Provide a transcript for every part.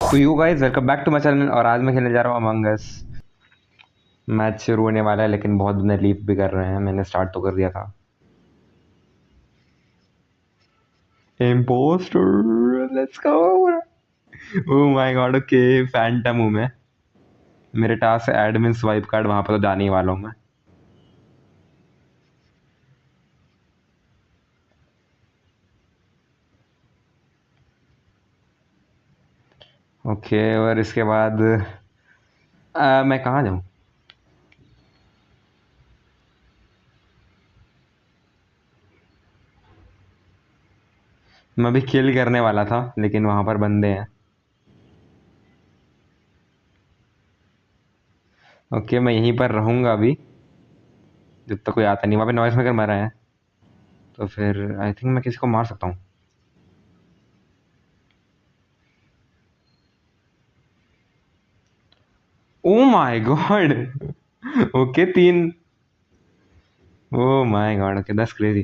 तो you guys welcome back to my channel और आज मैं खेलने जा रहा हूँ अमंग अस। मैच शुरू होने वाला है लेकिन बहुत बंदे लीव भी कर रहे हैं। मैंने स्टार्ट तो कर दिया था। Impostor let's go. Oh my god. Okay phantom हूँ मैं। मेरे टास्क है एडमिन स्वाइप कार्ड, वहां पर तो जाने ही वाला हूँ मैं। ओके और इसके बाद मैं कहाँ जाऊँ? मैं भी किल करने वाला था लेकिन वहां पर बंदे हैं। ओके मैं यहीं पर रहूंगा अभी जब तक कोई आता नहीं। वहाँ पे नॉइस मेकर मरा है तो फिर आई थिंक मैं किसी को मार सकता हूँ। ओ माय गॉड। ओके तीन। Oh my god. Okay that's crazy.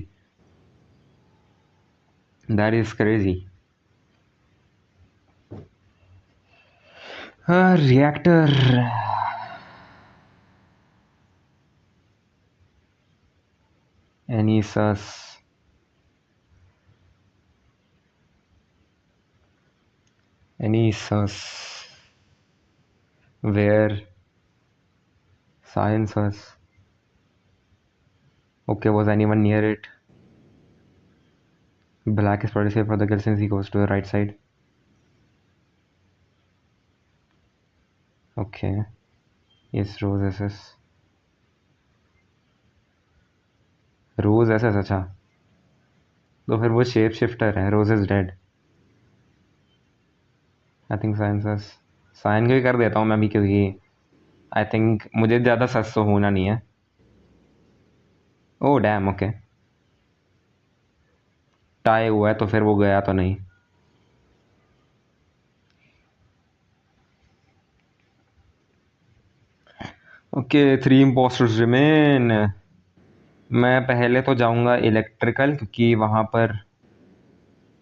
That is crazy. Reactor. Any sus. Any sus where cyan sus. Okay was anyone near it? Black is pretty safe for the kill since he goes to the right side. Okay. Yes, Rose SS. Rose SS अच्छा। तो फिर वो shape shifter है। Rose is dead. I think cyan sus. Cyan को ही कर देता हूँ मैं भी क्योंकि आई थिंक मुझे ज़्यादा सस तो होना नहीं है। Oh damn. ओके टाई हुआ है तो फिर वो गया तो नहीं। Okay three impostors remain. मैं पहले तो जाऊंगा इलेक्ट्रिकल क्योंकि वहां पर।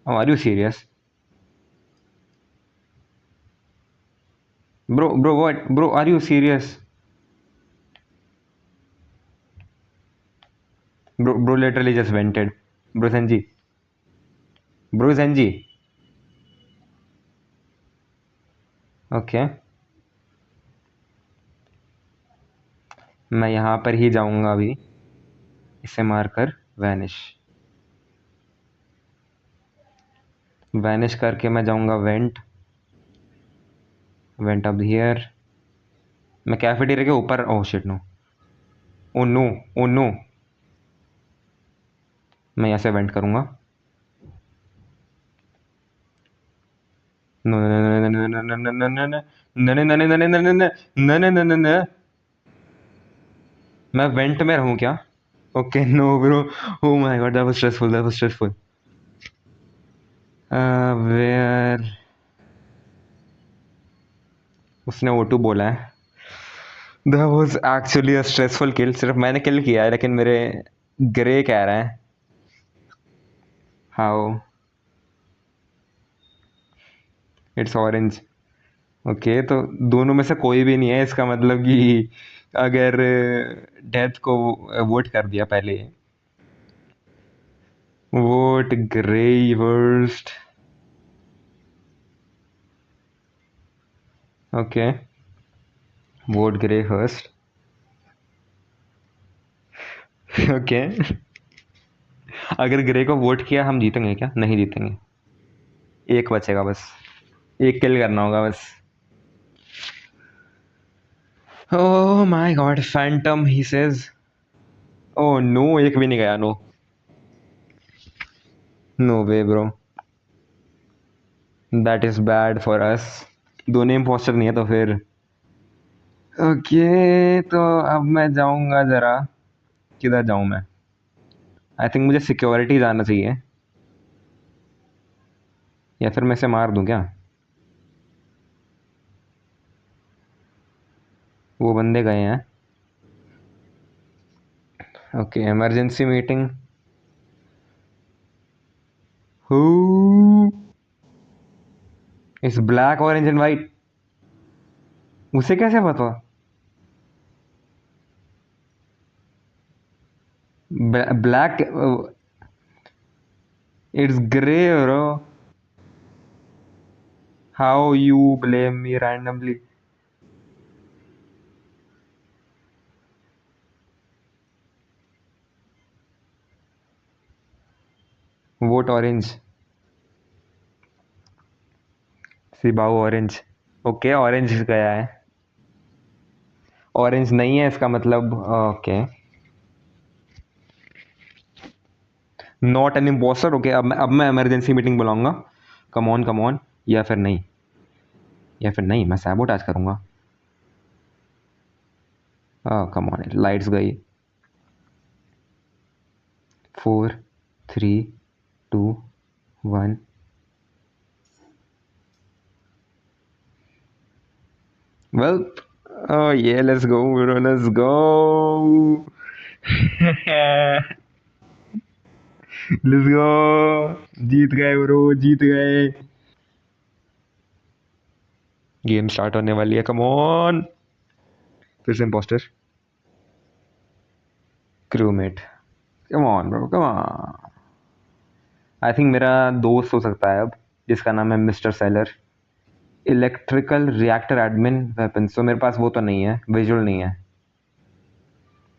Are you serious? Bro what bro, are you serious? Bro literally just vented. Bro सेंजी। ब्रो सेंजी। ओके मैं यहाँ पर ही जाऊंगा अभी। इसे मारकर वैनिश। वैनिश करके मैं जाऊंगा वेंट। Vent up here. मैं कैफेटेरिया के ऊपर। Oh shit no. Oh no. Oh no. मैं यहाँ से वेंट करूंगा। No no no no no no no no no no no no no no no no no no no. मैं vent में रहूं क्या? Okay no bro. Oh my god that was stressful, that was stressful. Where. उसने O2 बोला है। That was actually a stressful किल। सिर्फ मैंने किल किया है लेकिन मेरे ग्रे कह रहे हैं हाउ इट्स ऑरेंज। ओके तो दोनों में से कोई भी नहीं है इसका मतलब कि अगर डेथ को वोट कर दिया पहले। Vote grey worst. Okay vote grey first. Okay अगर ग्रे को वोट किया हम जीतेंगे क्या? नहीं जीतेंगे। एक बचेगा बस। एक किल करना होगा बस। ओह माय गॉड फैंटम ही सेज। ओह नो एक भी नहीं गया। No no way bro. That is bad for us. दोनों इम्पोस्टर नहीं है तो फिर। ओके तो अब मैं जाऊंगा जरा। किधर जाऊं मैं? आई थिंक मुझे सिक्योरिटी जाना चाहिए या फिर मैं इसे मार दूं क्या? वो बंदे गए हैं। Okay emergency meeting. Huh? It's black orange and white. उसे कैसे पता? Black. It's grey bro. How you blame me randomly? Vote orange. सिबाऊ ऑरेंज। ओके, ऑरेंज गया है। ऑरेंज नहीं है इसका मतलब। Okay. Not an impostor. Okay, अब मैं इमरजेंसी मीटिंग बुलाऊंगा। Come on. या फिर नहीं। या फिर नहीं, मैं सैबोटाज करूंगा। कम ऑन, लाइट्स गई। 4, 3, 2, 1। वेल, ये let's go bro, let's go. Let's go. जीत गए ब्रो, जीत गए। गेम स्टार्ट होने वाली है, कम ऑन। फिर से impostor. Crewmate. Come on bro, come on. I think मेरा दोस्त हो सकता है अब, जिसका नाम है mister seller. Electrical reactor admin weapon. So मेरे पास वो तो नहीं है, विजुअल नहीं है।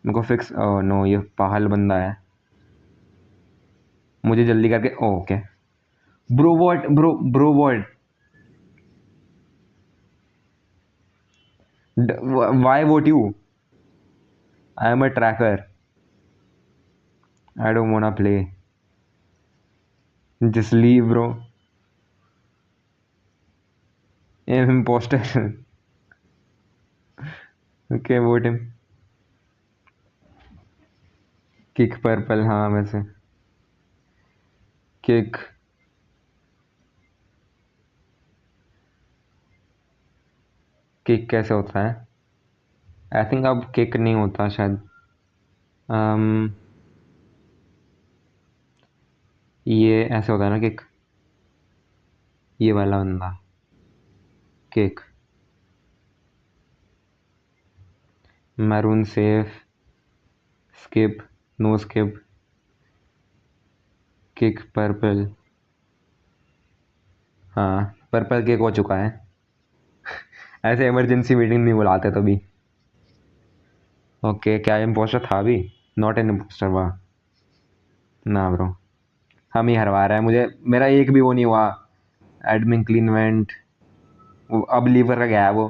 मेरे को फिक्स। नो, ये पाहल बंदा है। मुझे जल्दी करके। Okay. Bro what, bro what? Why vote you? I am a tracker. I don't wanna play. Just leave bro. Impostor. Okay, vote him. Kick purple, हाँ वैसे। किक। किक कैसे होता है? आई थिंक अब किक नहीं होता शायद। um, ये ऐसे होता है ना किक। ये वाला बंदा। Kick. Maroon safe. Skip. No skip. Kick purple. हाँ, पर्पल किक हो चुका है। ऐसे इमरजेंसी मीटिंग नहीं बुलाते तभी। ओके, क्या इम्पोस्टर था भी? नॉट एन इम्पोस्टर, वाह। ना ब्रो, हम ही हरवा रहे हैं मुझे। मेरा एक भी वो नहीं हुआ। Admin clean vent. अब लीवर का गया है वो,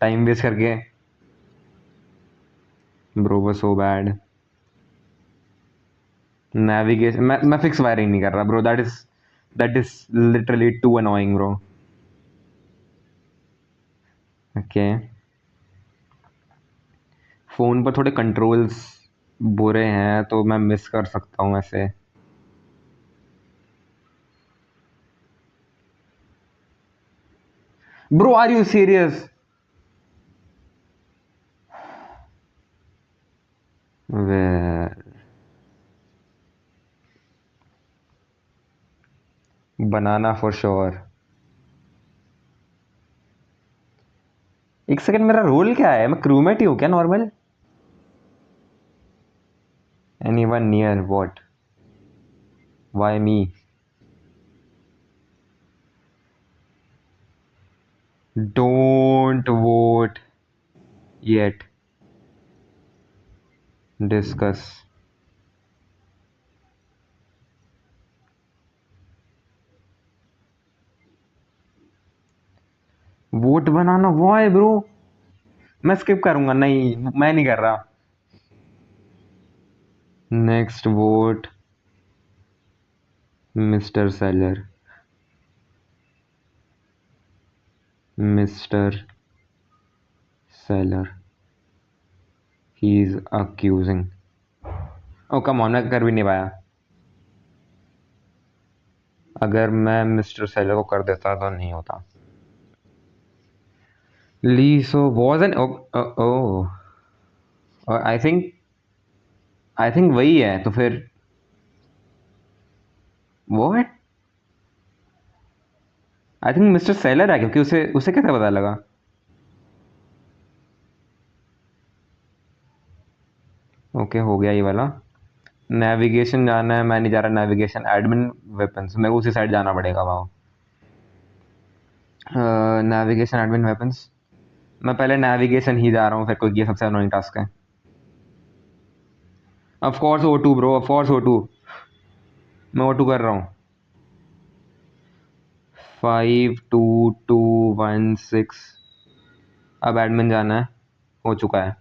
टाइम वेस्ट करके। ब्रो वो सो बैड। नेविगेशन, मैं फिक्स वायरिंग नहीं कर रहा bro. That is literally too annoying bro. Okay. Phone पर थोड़े कंट्रोल्स बुरे हैं तो मैं मिस कर सकता हूँ ऐसे। Bro are you serious? वे बनाना फॉर श्योर। एक सेकंड, मेरा रोल क्या है? मैं क्रूमेट ही हूँ क्या, normal? Anyone near what? Why me? Don't vote yet. Discuss. Vote banana why bro? मैं स्किप करूंगा, नहीं मैं नहीं कर रहा। Next vote mister sailor. Mister sailor. He is accusing. Oh come on, मैं कर भी नहीं पाया। अगर मैं मिस्टर सेलर को कर देता तो नहीं होता। लीसो was an. Oh I think वही है तो फिर। What? I think mister sailor है, क्योंकि उसे उसे कैसे पता लगा? ओके, हो गया ये वाला। नेविगेशन जाना है, मैं नहीं जा रहा नेविगेशन, एडमिन वेपन्स, मेरे को उसी साइड जाना पड़ेगा वहाँ। नेविगेशन एडमिन वेपन्स, मैं पहले नेविगेशन ही जा रहा हूँ, फिर कोई ये सबसे अनोइंग टास्क है। Of course O2 bro, of course O2, मैं O2 कर रहा हूँ। 52216, अब एडमिन जाना है, हो चुका है।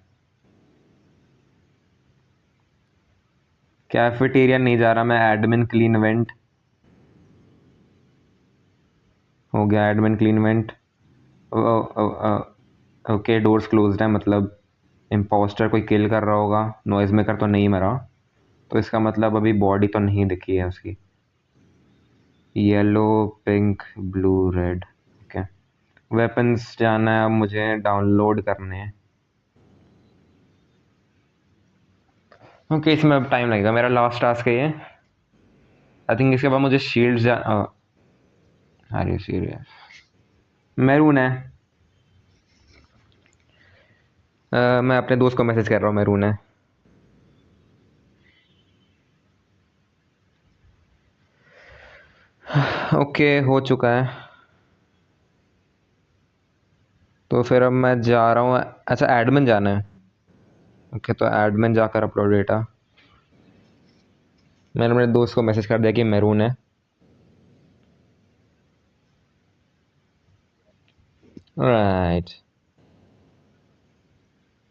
कैफेटेरिया नहीं जा रहा मैं, एडमिन क्लीन वेंट, हो गया admin clean went. Okay, doors closed है, मतलब इम्पोस्टर कोई किल कर रहा होगा। नॉइज मेकर तो नहीं मरा, तो इसका मतलब अभी बॉडी तो नहीं दिखी है उसकी। Yellow, pink, blue, red, okay. Weapons जाना है, अब मुझे डाउनलोड करने हैं। ओके, इसमें अब टाइम लगेगा, मेरा लास्ट टास्क है ये। आई थिंक इसके बाद मुझे शील्ड जा, आर यू सीरियस? मैरून है। मैं अपने दोस्त को मैसेज कर रहा हूँ, मैरून है। ओके, हो चुका है। तो फिर अब मैं जा रहा हूँ, अच्छा एडमिन जाना है। ओके, तो एडमिन जाकर अपलोड डेटा। मैंने अपने दोस्त को मैसेज कर दिया कि मैरून है। Right,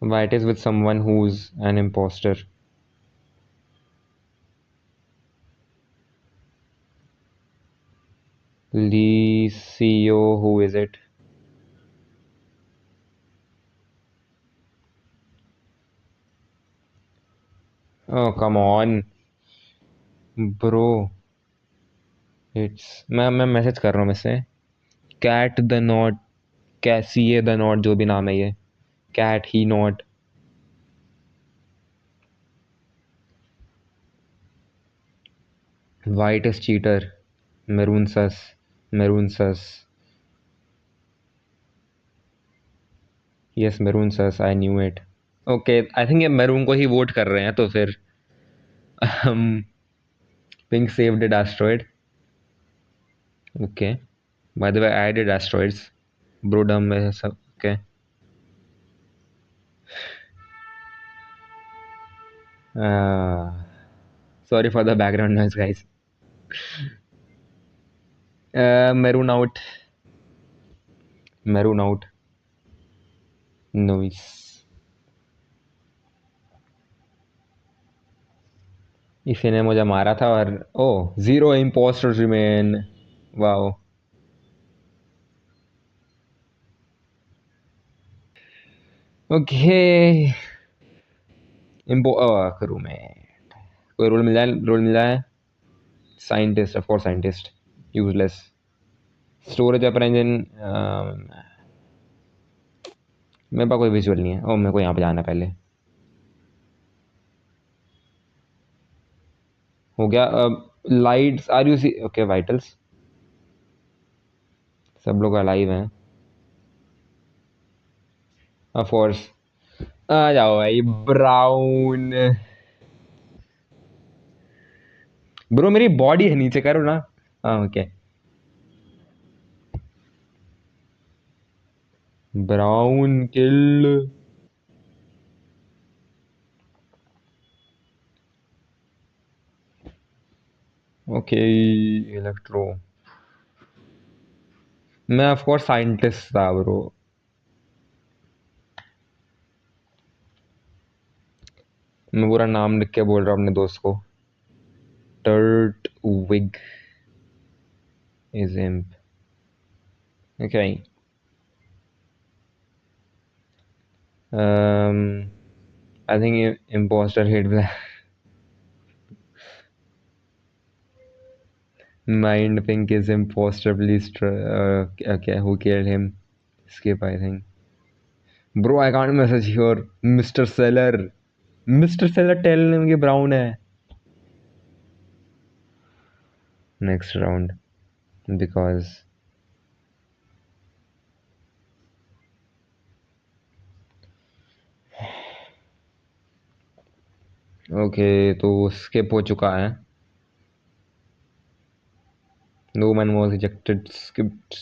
white is with someone who's an imposter. Lee CEO, who is it? Oh, come on, bro. It's, मैं मैसेज कर रहा हूँ इससे। कैट द नॉट, कैसी है द नॉट, जो भी नाम है ये, कैट ही not. White is cheater, maroon sus, maroon sus, yes maroon sus, I knew it. Okay, I think ये मैरून को ही वोट कर रहे हैं, तो फिर हम pink saved it asteroid. Okay, by the way I did asteroids, ब्रोडम में सब। Okay, sorry for the background noise guys. Maroon out, maroon out, nice. इसी ने मुझे मारा था, और oh, 0 impostors remain. Wow. Okay, इम्पो करूँ मैं, कोई रोल मिल जाए, रोल मिल जाए। Scientist, of course scientist, useless. Storage upper engine, मेरे पास कोई विजुअल नहीं है। ओ, मेरे को यहाँ पे जाना है पहले। हो गया। Lights, are you see, okay vitals, सब लोग अलाइव हैं, ऑफ कोर्स। आ जाओ भाई, ब्राउन। ब्रो मेरी बॉडी है नीचे, करो ना। हाँ, ओके। ब्राउन किल। ओके, इलेक्ट्रो, मैं ऑफ कोर्स साइंटिस्ट था ब्रो। मैं पूरा नाम लिख के बोल रहा हूँ अपने दोस्त को। टर्ट विग is imp, okay. I think impostor hit black, mind pink is impostor, please okay, who killed him? Skip, I think. Bro, I can't message here. Mr. Seller. Mr. Seller, tell him कि brown है. Next round. Because okay, तो skip हो चुका है। No man was rejected, skipped.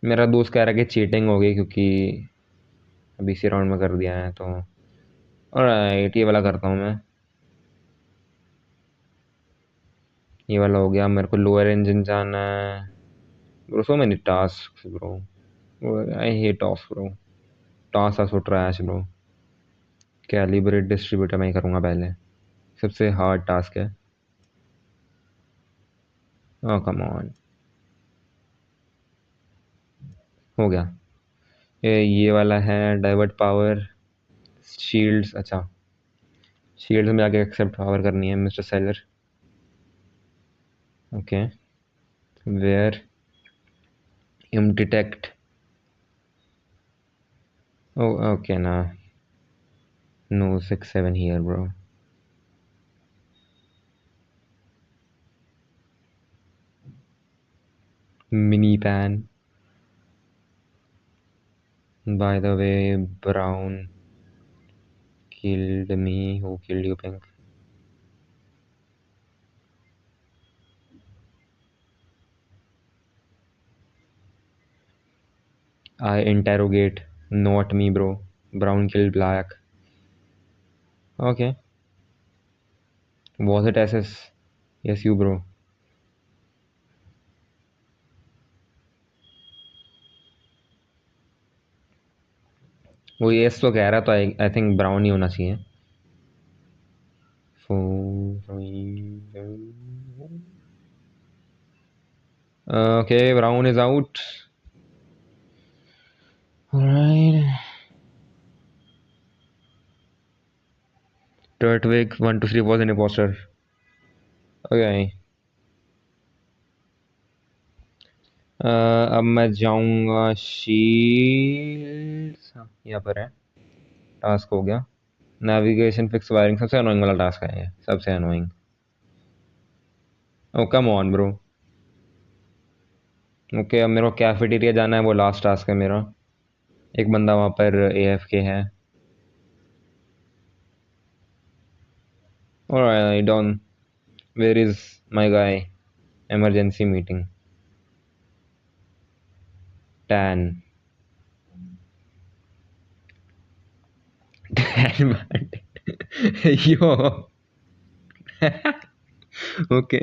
मेरा दोस्त कह रहा है कि चीटिंग हो गई क्योंकि अभी इसी राउंड में कर दिया है, तो ऑलराइट, ये वाला करता हूँ मैं। ये वाला हो गया। मेरे को लोअर इंजन जाना है। Bro so many task bro, I hate task bro. Task are so trash bro. Calibrate distributor मैं ही करूँगा पहले, सबसे हार्ड टास्क है। ओह कम ऑन, हो गया। ये वाला है डाइवर्ट पावर शील्ड्स। अच्छा, शील्ड्स में आके एक्सेप्ट पावर करनी है mister sailor. Okay, where I'm detect. Okay ना, no 6 7 here bro. Mini pan, by the way brown killed me. Who killed you, Pink? I interrogate. Not me, bro. Brown killed black. Okay. Was it SS? Yes, you, bro. वो yes तो कह रहा, तो I think brown ही होना चाहिए। Okay, brown is out. Alright. Turtwig 1 2 3 was an imposter. Okay. अब मैं जाऊंगा शील्ड्स। हाँ, यहाँ पर है। टास्क हो गया। नेविगेशन फिक्स वायरिंग, सबसे अनोइंग वाला टास्क है ये, सबसे annoying. Oh come on bro. Okay, अब मेरे को कैफेटेरिया जाना है, वो लास्ट टास्क है मेरा। एक बंदा वहाँ पर AFK है। All right done. Where is my guy? Emergency meeting. Tan. Tan yo. Okay.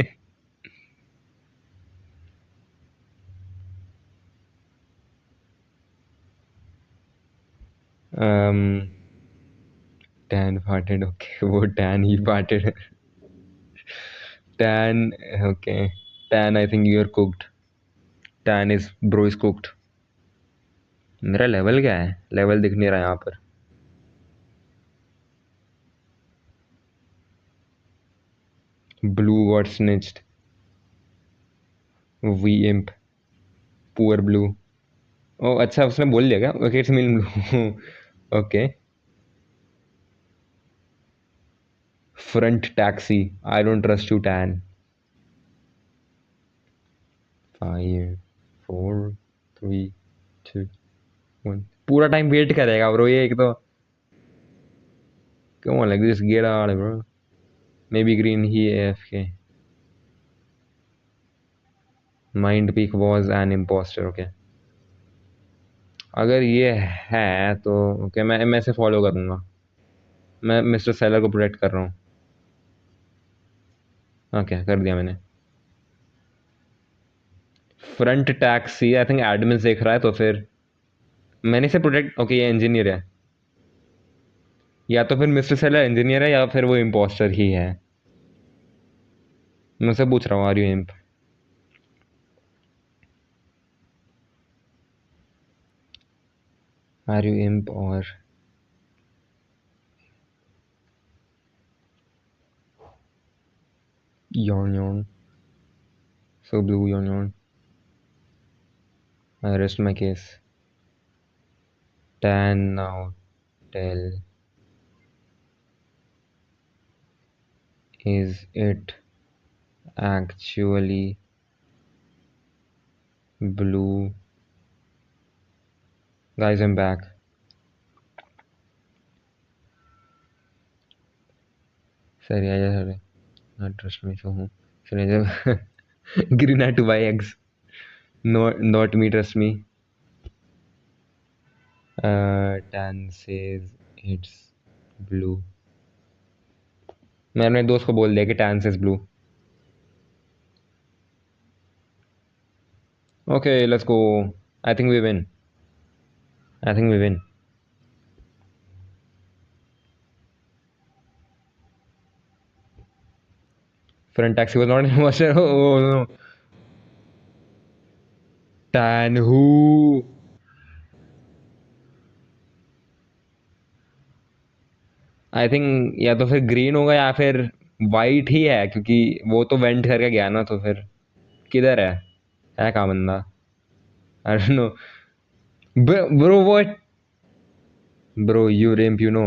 Tan farted, okay, वो टैन ही farted. Tan, okay. Tan I think you are cooked. Tan is bro is cooked. मेरा level क्या है? Level दिख नहीं रहा यहाँ पर। Blue got snitched. We imp, poor blue. ओ अच्छा, उसने बोल दिया क्या? Okay it's mean blue. Okay. Front taxi, I don't trust you tan. 5 4 3 2 1। पूरा टाइम वेट करेगा ब्रो ये, एक तो। Come on, like this, get out, bro. Maybe green he AFK. Mind peak was an imposter, okay. अगर ये है तो okay, मैं इसे फॉलो करूँगा। मैं मिस्टर सेलर को प्रोटेक्ट कर रहा हूँ। ओके, कर दिया मैंने। Front taxi I think admin देख रहा है, तो फिर मैंने इसे प्रोटेक्ट। ओके, ये इंजीनियर है। या तो फिर मिस्टर सेलर इंजीनियर है, या फिर वो इम्पोस्टर ही है। मैं उसे पूछ रहा हूँ, are you imp? Are you imp और yarn yarn? So blue yarn yarn. I rest my case. Tan now tell, is it actually blue? Guys, I'm back. Sorry, I just heard it. Not trust me, so hूँ. Should I just green had to buy eggs? Not me, trust me. Tan says it's blue. मैं अपने दोस्त को बोल दिया कि tan says blue. Okay, let's go. I think we win. I think we win. Front taxi was not in motion. Oh no. Tan who? I think या तो फिर ग्रीन होगा या फिर वाइट ही है, क्योंकि वो तो वेंट करके गया ना, तो फिर किधर है कहाँ बंदा? I don't know bro what bro you ramp you know.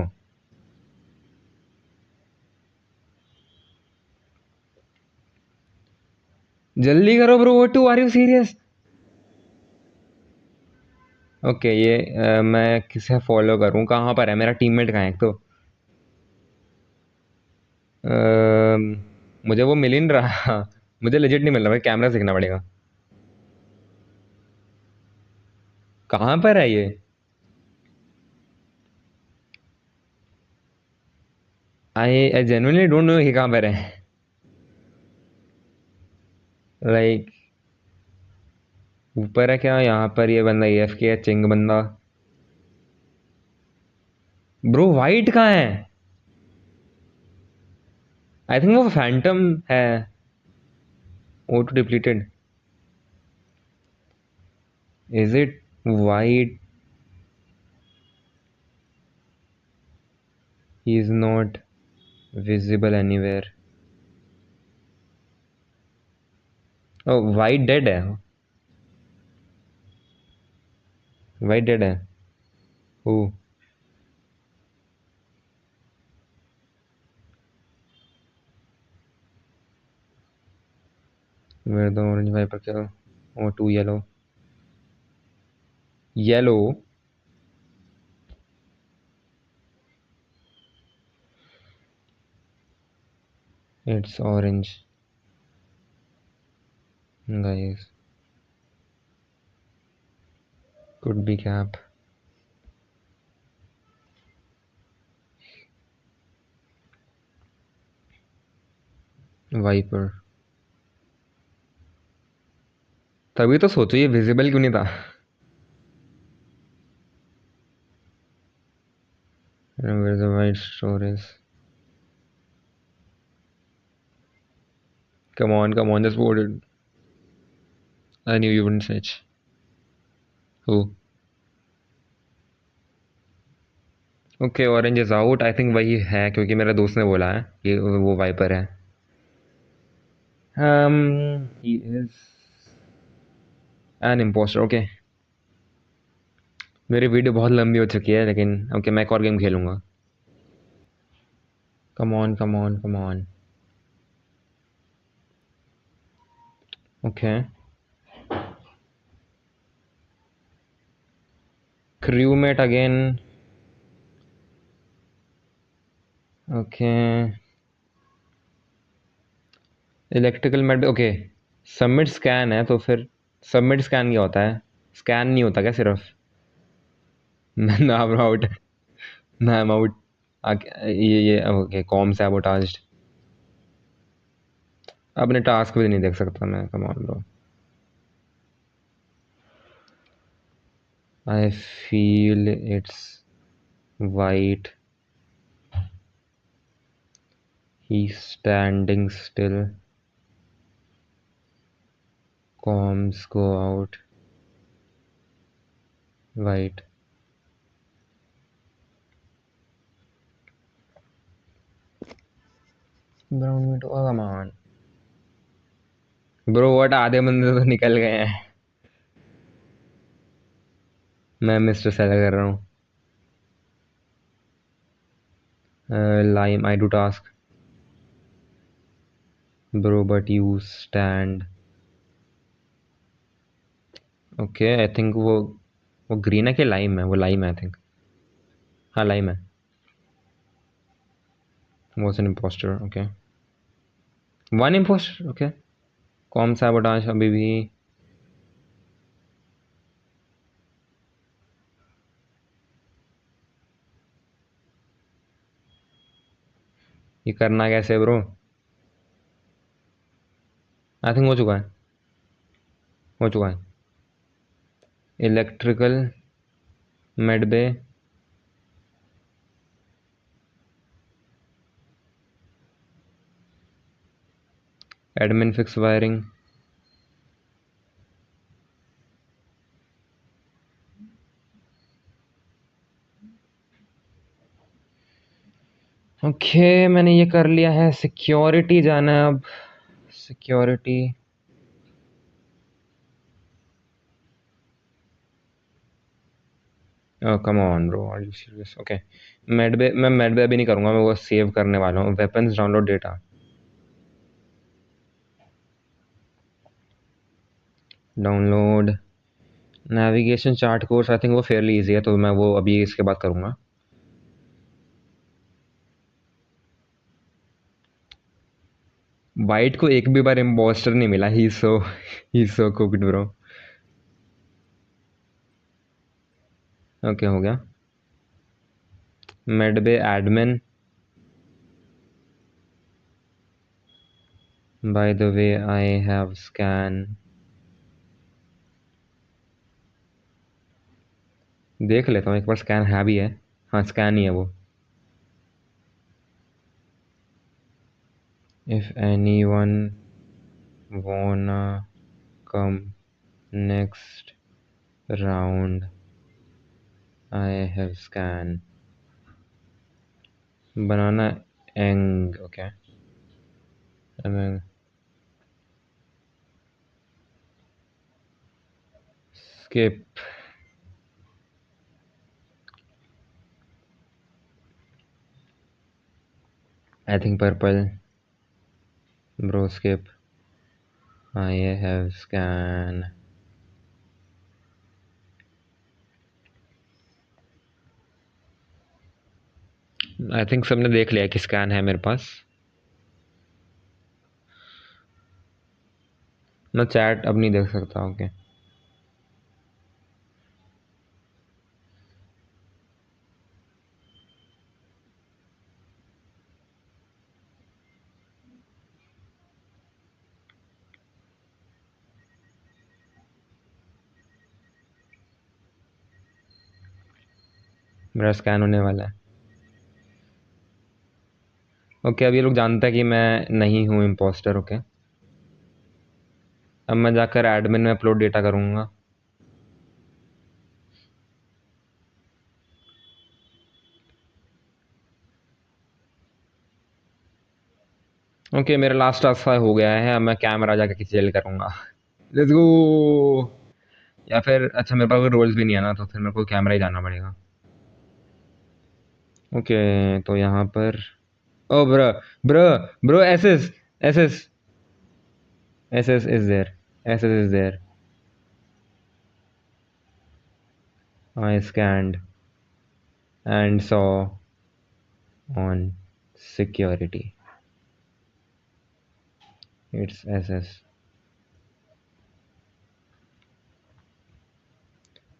जल्दी करो bro, what to are you serious? Okay ये मैं किसे फॉलो करूँ, कहाँ पर है मेरा टीममेट, कहाँ है? एक तो मुझे वो मिल ही नहीं रहा. मुझे लेजिट नहीं मिल रहा, भाई कैमरा सीखना पड़ेगा. कहाँ पर है ये? आई जेन्युइनली डोंट नो ये कहाँ पर है. लाइक ऊपर है क्या? यहाँ पर ये बंदा AFK है, चिंग बंदा. ब्रो वाइट कहाँ है? आई थिंक वो फैंटम है. Auto depleted. Is it white? He is not visible anywhere. Oh white dead है. वाइट डेड है. Oh where the orange viper क्या? O two yellow. Yellow. It's orange guys. Could be cap. Viper. तभी तो सोचो ये visible क्यों नहीं था. Where the white storage. Come on, just vote it. I knew you wouldn't snitch. Who? Okay orange is out. I think वही है, क्योंकि मेरा दोस्त ने बोला है कि वो वाइपर है. He is an impostor. Okay मेरी वीडियो बहुत लंबी हो चुकी है, लेकिन ओके मैं एक और गेम खेलूंगा. Come on come on come on. Okay crewmate again. Okay electrical mate. Okay submit scan है, तो फिर सबमिट स्कैन क्या होता है? स्कैन नहीं होता क्या सिर्फ? ना आउट. ना I'm आउट. ये ओके कॉम सैबोटाज्ड. अपने टास्क भी नहीं देख सकता मैं. कम on bro. I feel it's white. He's standing still. Comms go out. White. Brown meat. Oh come on. Bro what, आधे बंदे तो निकल गए हैं. मैं मिस्टर सेलर कर रहा हूँ. Lime I do task. Bro but you stand. Okay I think वो ग्रीन है कि लाइम है? वो लाइम है आई थिंक. हाँ लाइम है. was an imposter. Okay. One imposter. Okay. Com sabotage अभी भी. ये करना कैसे ब्रो? आई थिंक हो चुका है. हो चुका है. Electrical, med bay. Admin fix wiring. Okay मैंने ये कर लिया है. सिक्योरिटी जाना है अब. Security. Come on bro, are you serious? Okay. Medbay, मैं मेडबे अभी नहीं करूँगा, मैं वो सेव करने वाला हूँ. Weapons download data. Download navigation chart course. आई थिंक वो फेयरली इजी है, तो मैं वो अभी इसके बाद करूँगा. वाइट को एक भी बार इम्पोस्टर नहीं मिला. He so cooked bro. Okay हो गया. Medbay admin. By the way I have scan. देख लेता हूँ एक बार, स्कैन है भी है. हाँ स्कैन ही है वो. If any one wanna come next round, I have scan. Banana egg. Okay. And then skip. I think purple. Bro skip. I have scan. I think सबने देख लिया कि स्कैन है मेरे पास. मैं चैट अब नहीं देख सकता. ओके. मेरा स्कैन होने वाला है. ओके अब ये लोग जानता है कि मैं नहीं हूँ इम्पोस्टर. ओके. अब मैं जाकर एडमिन में अपलोड डेटा करूँगा. ओके मेरा लास्ट टास्क हो गया है. अब मैं कैमरा जाकर किसी जेल करूँगा. Let's go. या फिर अच्छा मेरे पास कोई रोल्स भी नहीं है ना, तो फिर मेरे को कैमरा ही जाना पड़ेगा. ओके तो यहाँ पर. Oh bro. Bro. Bro SS. SS. SS is there. SS is there. I scanned and saw on security. It's SS.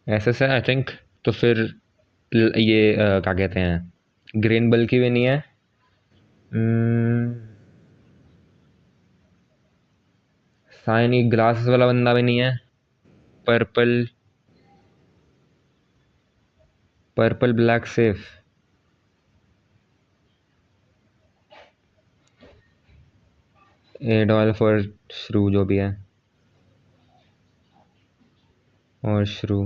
SS है आई थिंक. तो फिर ये क्या कहते हैं, ग्रीन बल्कि भी नहीं है. साइनी ग्लासेस वाला बंदा भी नहीं है. Purple. Purple black safe. Adolf और श्रू जो भी है. और श्रू.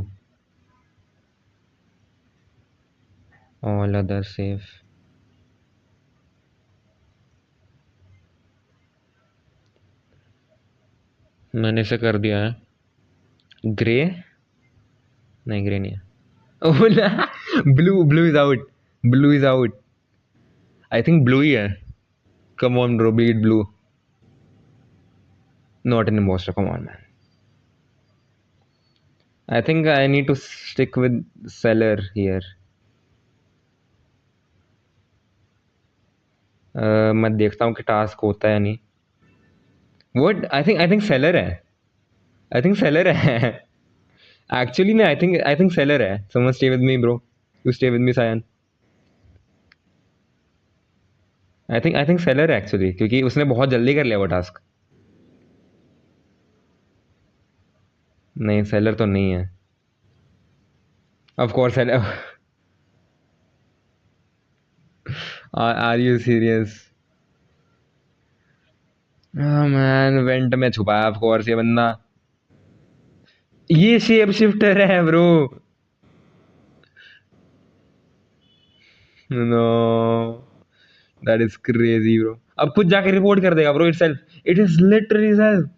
All other safe. मैंने इसे कर दिया है. ग्रे. नहीं ग्रे नहीं है. ओह ना. Blue. Blue is out. Blue is out. I think blue ही है. Come on bro, be it blue. Not an impostor. Come on man. I think I need to stick with sailor here. मैं देखता हूँ कि task होता है या नहीं। व्हाट? आई थिंक सेलर है। आई थिंक सेलर है। एक्चुअली मैं आई थिंक सेलर है। Someone stay with me bro. You stay with me Sayan. I think sailor है एक्चुअली, क्योंकि उसने बहुत जल्दी कर लिया वो टास्क। नहीं, सेलर तो नहीं है। Of course sailor. Are you serious? Man vent में छुपा है ऑफ कोर्स ये बंदा। ये शेप शिफ्टर है bro. No, that is crazy bro. अब खुद जाके रिपोर्ट कर देगा bro itself. It is literally self.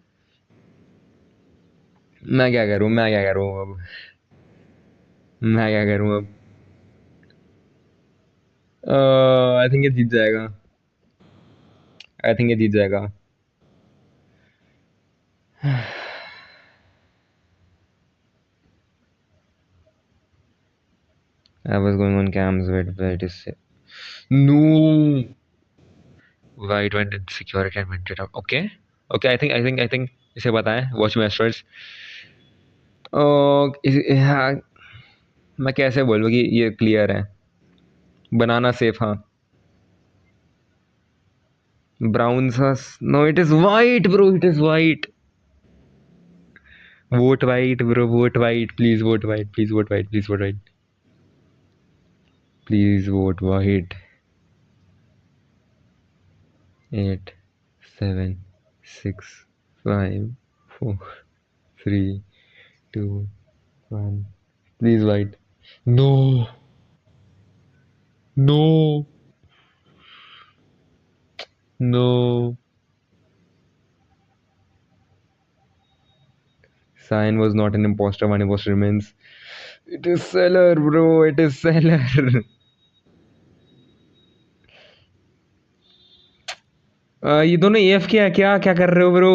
मैं क्या करूं अब? मैं क्या करूं अब? आई थिंक ये जीत जाएगा। आई थिंक ये जीत जाएगा। I was going on cams, wait, it is no. White went in security and went it up. Okay, okay. I think इसे पता है। Watch my asteroids. हाँ, मैं कैसे बोलूँ कि ये क्लियर है? बनाना सेफ, हाँ। Brown sauce, no it is white bro, it is white. Vote white bro, vote white, please vote white, please vote white, please vote white, please vote white. 8 7 6 5 4 3 2 1, please white. No, no, no. Sign was not an imposter, one imposter remains. It is seller bro, it is seller। ये दोनों F क्या है? क्या क्या कर रहे हो bro?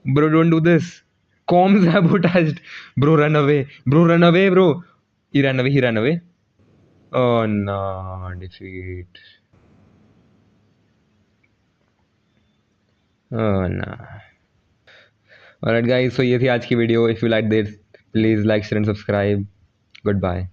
Bro, don't do this. Com sabotaged. Bro, run away. Bro, run away, bro. He ran away. He ran away. Oh no, defeat. Oh no. Alright guys, so ये थी आज की video. If you like this, please like, share and subscribe. Goodbye.